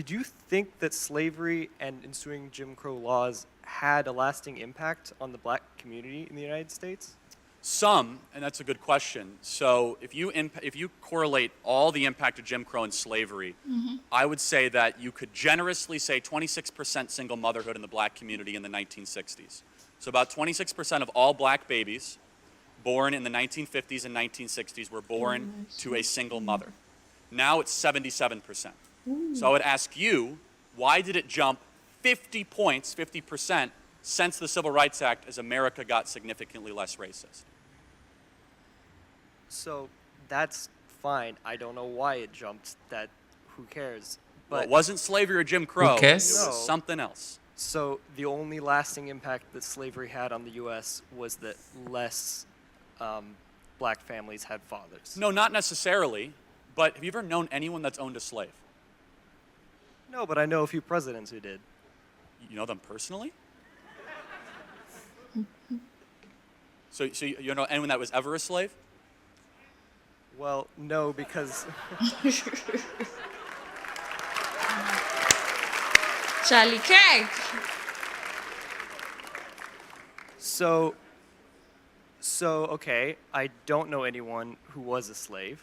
did you think that slavery and ensuing Jim Crow laws had a lasting impact on the black community in the United States? Some, and that's a good question. So if you correlate all the impact of Jim Crow and slavery, I would say that you could generously say 26% single motherhood in the black community in the 1960s. So about 26% of all black babies born in the 1950s and 1960s were born to a single mother. Now it's 77%. So I would ask you, why did it jump 50 points, 50%, since the Civil Rights Act as America got significantly less racist? So that's fine. I don't know why it jumped. Who cares? But Well, it wasn't slavery or Jim Crow. Who cares? It was No. something else. So the only lasting impact that slavery had on the U.S. was that less black families had fathers. No, not necessarily. But have you ever known anyone that's owned a slave? No, but I know a few presidents who did. You know them personally? So you know anyone that was ever a slave? Well, no, because Charlie Kirk. so okay, I don't know anyone who was a slave.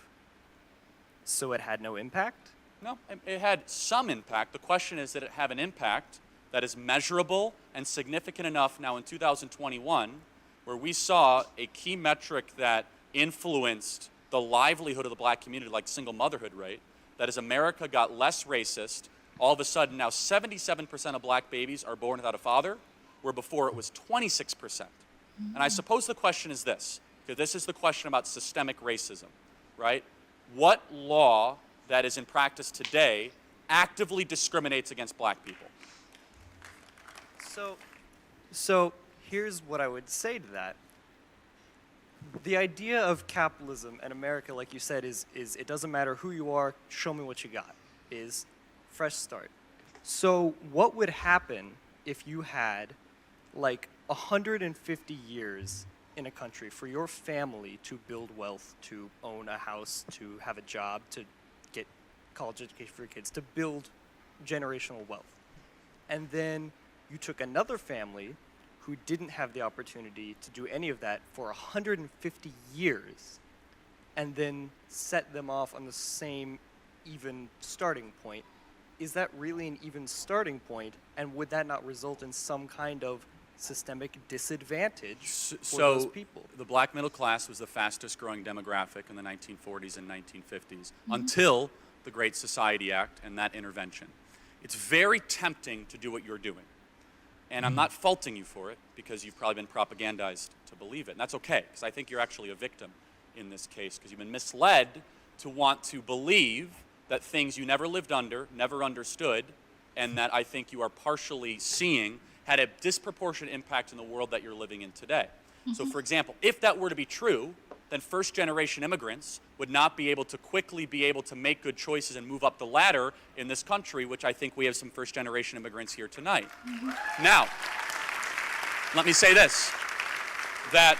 So it had no impact? No, it had some impact. The question is, did it have an impact that is measurable and significant enough now in 2021, where we saw a key metric that influenced the livelihood of the black community, like single motherhood rate, that as America got less racist, all of a sudden now 77% of black babies are born without a father, where before it was 26%. And I suppose the question is this, because this is the question about systemic racism, right? What law that is in practice today actively discriminates against black people? So here's what I would say to that. The idea of capitalism and America, like you said, is it doesn't matter who you are, show me what you got, is fresh start. So what would happen if you had like 150 years in a country for your family to build wealth, to own a house, to have a job, to get college education for your kids, to build generational wealth? And then you took another family who didn't have the opportunity to do any of that for 150 years and then set them off on the same even starting point. Is that really an even starting point? And would that not result in some kind of systemic disadvantage for those people? The black middle class was the fastest growing demographic in the 1940s and 1950s until the Great Society Act and that intervention. It's very tempting to do what you're doing. And I'm not faulting you for it, because you've probably been propagandized to believe it. And that's okay, because I think you're actually a victim in this case, because you've been misled to want to believe that things you never lived under, never understood, and that I think you are partially seeing had a disproportionate impact in the world that you're living in today. So for example, if that were to be true, then first-generation immigrants would not be able to quickly be able to make good choices and move up the ladder in this country, which I think we have some first-generation immigrants here tonight. Now, let me say this, that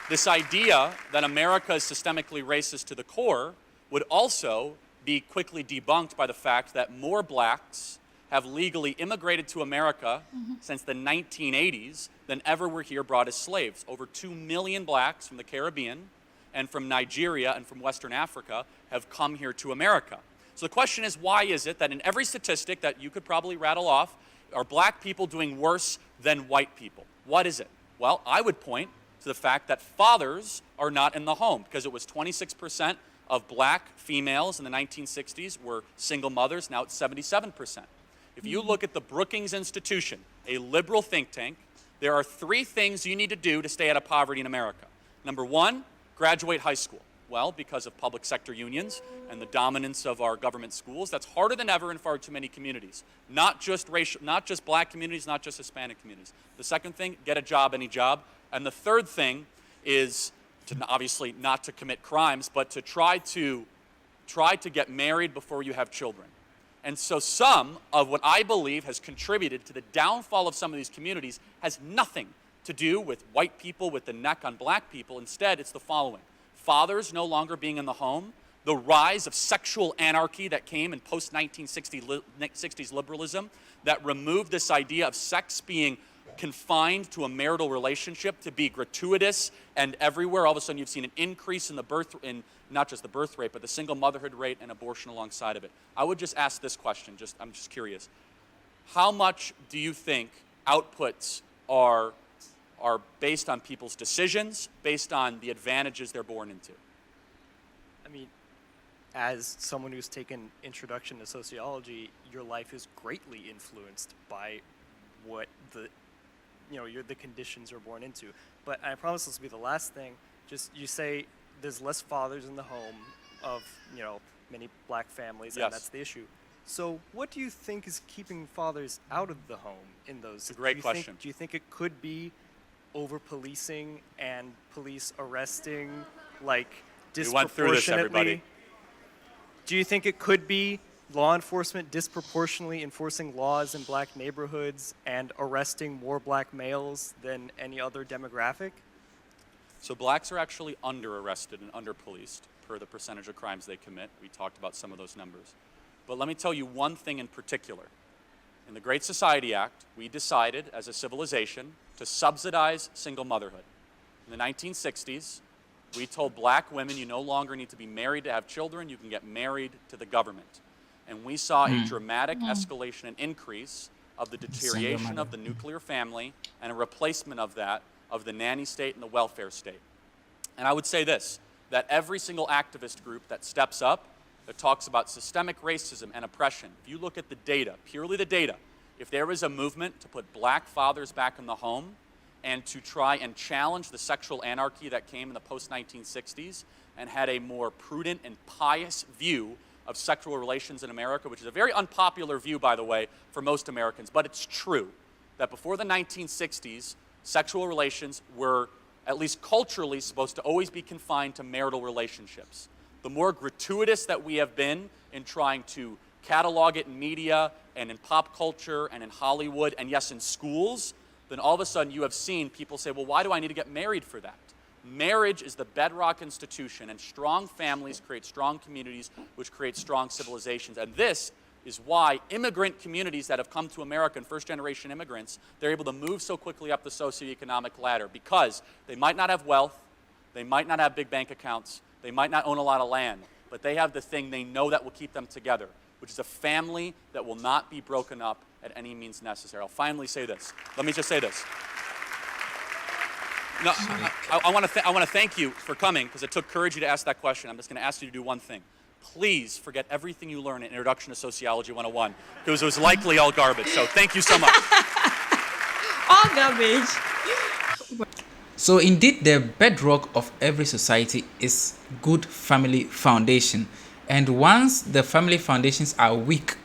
this idea that America is systemically racist to the core would also be quickly debunked by the fact that more blacks have legally immigrated to America since the 1980s than ever were here brought as slaves. Over 2 million blacks from the Caribbean and from Nigeria and from Western Africa have come here to America. So the question is, why is it that in every statistic that you could probably rattle off, are black people doing worse than white people? What is it? Well, I would point to the fact that fathers are not in the home, because it was 26% of black females in the 1960s were single mothers. Now it's 77%. If you look at the Brookings Institution, a liberal think tank, there are 3 things you need to do to stay out of poverty in America. Number 1, graduate high school. Well, because of public sector unions and the dominance of our government schools, that's harder than ever in far too many communities. Not just black communities, not just Hispanic communities. The second thing, get a job, any job. And the third thing is to obviously not to commit crimes, but to try to get married before you have children. And so some of what I believe has contributed to the downfall of some of these communities has nothing to do with white people with the neck on black people. Instead, it's the following. Fathers no longer being in the home the rise of sexual anarchy that came in post-1960s liberalism that removed this idea of sex being confined to a marital relationship, to be gratuitous and everywhere. All of a sudden you've seen an increase in not just the birth rate, but the single motherhood rate and abortion alongside of it. I would just ask this question, I'm just curious. How much do you think outputs are based on people's decisions, based on the advantages they're born into? I mean, as someone who's taken Introduction to Sociology, your life is greatly influenced by what the conditions you're born into. But I promise this will be the last thing. Just, you say there's less fathers in the home of, many black families, Yes. and that's the issue. So what do you think is keeping fathers out of the home in those? It's a great question. Do you think it could be over-policing and police arresting, like, We went through this, disproportionately? everybody. Do you think it could be law enforcement disproportionately enforcing laws in black neighborhoods and arresting more black males than any other demographic? So blacks are actually under-arrested and under-policed per the percentage of crimes they commit. We talked about some of those numbers. But let me tell you one thing in particular. In the Great Society Act, we decided as a civilization to subsidize single motherhood. In the 1960s, we told black women, you no longer need to be married to have children, you can get married to the government. And we saw a dramatic escalation and increase of the deterioration of the nuclear family and a replacement of that of the nanny state and the welfare state. And I would say this, that every single activist group that steps up, that talks about systemic racism and oppression, if you look at the data, purely the data, if there is a movement to put black fathers back in the home and to try and challenge the sexual anarchy that came in the post-1960s and had a more prudent and pious view of sexual relations in America, which is a very unpopular view, by the way, for most Americans, but it's true that before the 1960s, sexual relations were, at least culturally, supposed to always be confined to marital relationships. The more gratuitous that we have been in trying to catalog it in media and in pop culture and in Hollywood and yes, in schools, then all of a sudden you have seen people say, well, why do I need to get married for that? Marriage is the bedrock institution, and strong families create strong communities, which create strong civilizations. And this is why immigrant communities that have come to America, and first-generation immigrants, they're able to move so quickly up the socioeconomic ladder because they might not have wealth, they might not have big bank accounts, they might not own a lot of land, but they have the thing they know that will keep them together, which is a family that will not be broken up at any means necessary. I'll finally say this. Let me just say this. No, I want to thank you for coming because it took courage to ask that question. I'm just going to ask you to do one thing. Please forget everything you learned in Introduction to Sociology 101 because it was likely all garbage. So thank you so much. All garbage. So indeed, the bedrock of every society is good family foundation. And once the family foundations are weak,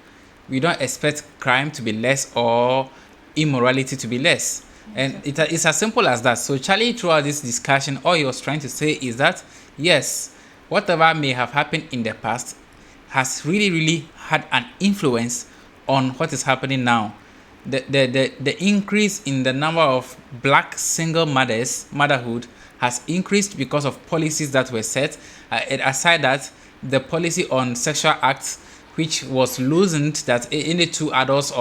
we don't expect crime to be less or immorality to be less. And it's as simple as that. So Charlie, throughout this discussion, all he was trying to say is that, yes, whatever may have happened in the past has really, really had an influence on what is happening now. The increase in the number of black single motherhood has increased because of policies that were set. Aside that, the policy on sexual acts, which was loosened, that any two adults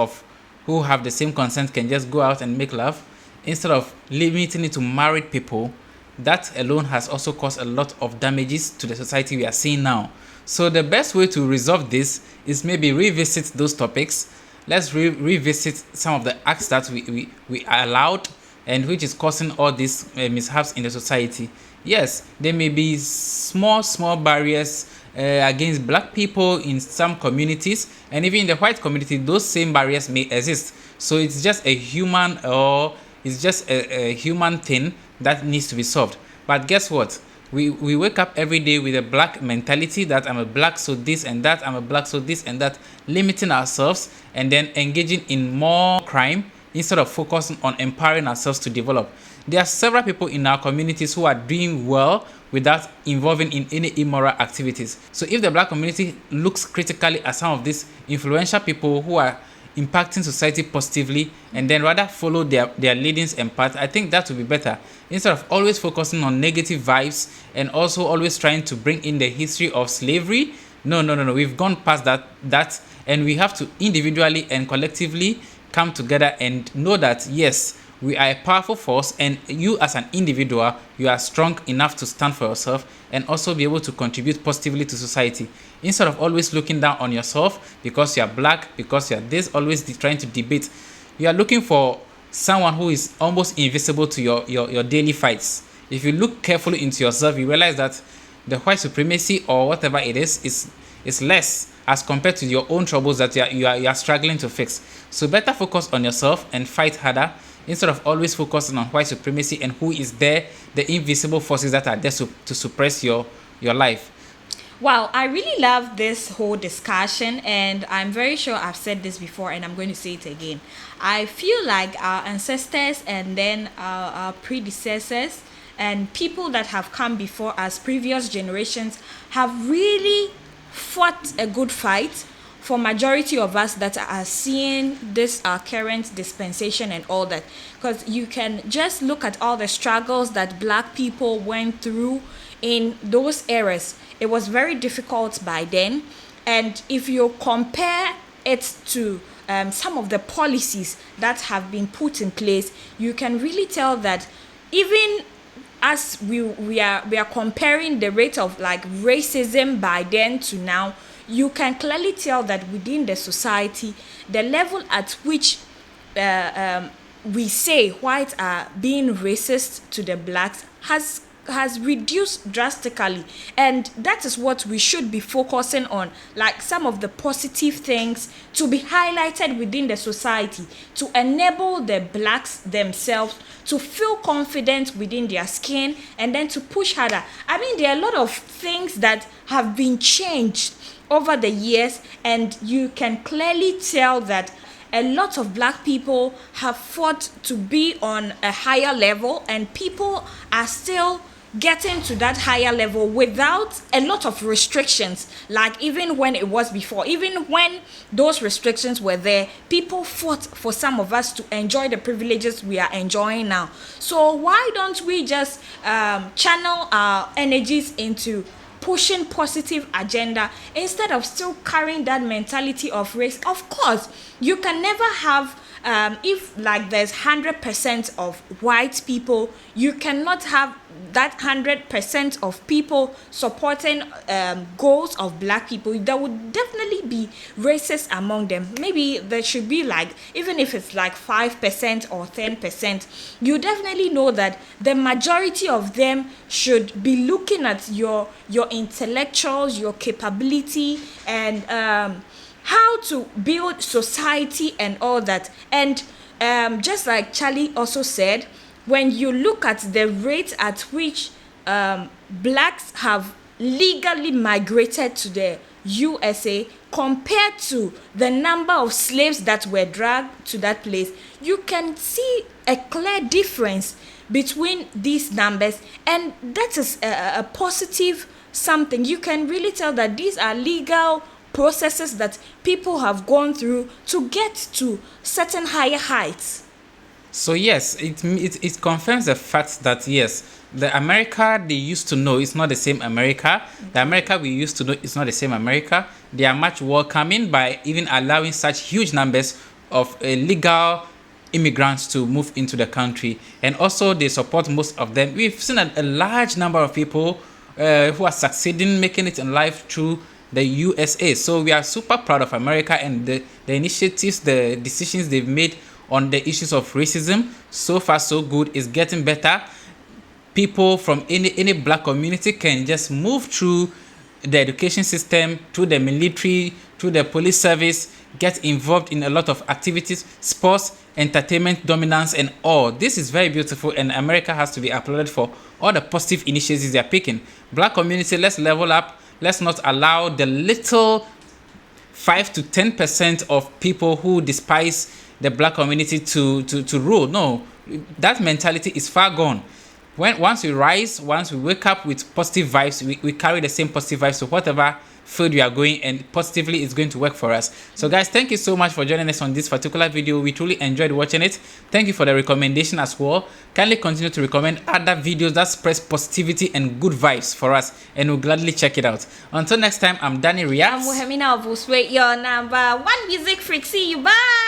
who have the same consent can just go out and make love, instead of limiting it to married people, that alone has also caused a lot of damages to the society we are seeing now. So the best way to resolve this is maybe revisit those topics. Let's revisit some of the acts that we allowed and which is causing all these mishaps in the society. Yes, there may be small barriers against black people in some communities, and even in the white community, those same barriers may exist. So it's just a human thing that needs to be solved. But guess what? We wake up every day with a black mentality that I'm a black so this and that, I'm a black so this and that, limiting ourselves and then engaging in more crime instead of focusing on empowering ourselves to develop. There are several people in our communities who are doing well without involving in any immoral activities. So if the black community looks critically at some of these influential people who are impacting society positively, and then rather follow their leadings and path, I think that would be better. Instead of always focusing on negative vibes and also always trying to bring in the history of slavery. No. We've gone past that, and we have to individually and collectively come together and know that, yes, we are a powerful force, and you as an individual, you are strong enough to stand for yourself and also be able to contribute positively to society. Instead of always looking down on yourself because you are black, because you are this, always trying to debate, you are looking for someone who is almost invisible to your daily fights. If you look carefully into yourself, you realize that the white supremacy or whatever it is less as compared to your own troubles that you are struggling to fix. So better focus on yourself and fight harder instead of always focusing on white supremacy and who is there, the invisible forces that are there to suppress your life. Wow, I really love this whole discussion, and I'm very sure I've said this before and I'm going to say it again. I feel like our ancestors and then our predecessors and people that have come before us, previous generations, have really fought a good fight for majority of us that are seeing this current dispensation and all that. Because you can just look at all the struggles that black people went through in those eras. It was very difficult by then, and if you compare it to some of the policies that have been put in place, you can really tell that even as we are comparing the rate of like racism by then to now, you can clearly tell that within the society, the level at which we say whites are being racist to the blacks has reduced drastically, and that is what we should be focusing on, like some of the positive things to be highlighted within the society to enable the blacks themselves to feel confident within their skin and then to push harder. I mean, there are a lot of things that have been changed over the years, and you can clearly tell that a lot of black people have fought to be on a higher level, and people are still getting to that higher level without a lot of restrictions, like even when it was before. Even when those restrictions were there, people fought for some of us to enjoy the privileges we are enjoying now. So why don't we just channel our energies into pushing positive agenda instead of still carrying that mentality of race? Of course, you can never have if like there's 100% of white people, you cannot have that 100% of people supporting goals of black people. There would definitely be racists among them. Maybe there should be like, even if it's like 5% or 10%, you definitely know that the majority of them should be looking at your intellectuals, your capability, and how to build society and all that. And just like Charlie also said, when you look at the rate at which blacks have legally migrated to the USA compared to the number of slaves that were dragged to that place, you can see a clear difference between these numbers, and that is a positive something. You can really tell that these are legal processes that people have gone through to get to certain higher heights. So yes, it confirms the fact that yes, the America they used to know is not the same America. The America we used to know is not the same America. They are much welcoming by even allowing such huge numbers of illegal immigrants to move into the country, and also they support most of them. We've seen a large number of people who are succeeding, making it in life through the USA. So we are super proud of America and the initiatives, the decisions they've made on the issues of racism. So far so good. It's getting better. People from any black community can just move through the education system, through the military, through the police service, get involved in a lot of activities, sports, entertainment, dominance, and all. This is very beautiful, and America has to be applauded for all the positive initiatives they are picking. Black community, let's level up. Let's not allow the little 5 to 10% of people who despise the black community to rule. No, that mentality is far gone. once we rise, once we wake up with positive vibes, we carry the same positive vibes to whatever field we are going, and positively it's going to work for us. So guys, thank you so much for joining us on this particular video. We truly enjoyed watching it. Thank you for the recommendation as well. Kindly continue to recommend other videos that spread positivity and good vibes for us, and we'll gladly check it out. Until next time, I'm Danny Reacts. I'm Wil Sway, your number one music freak. See you, bye.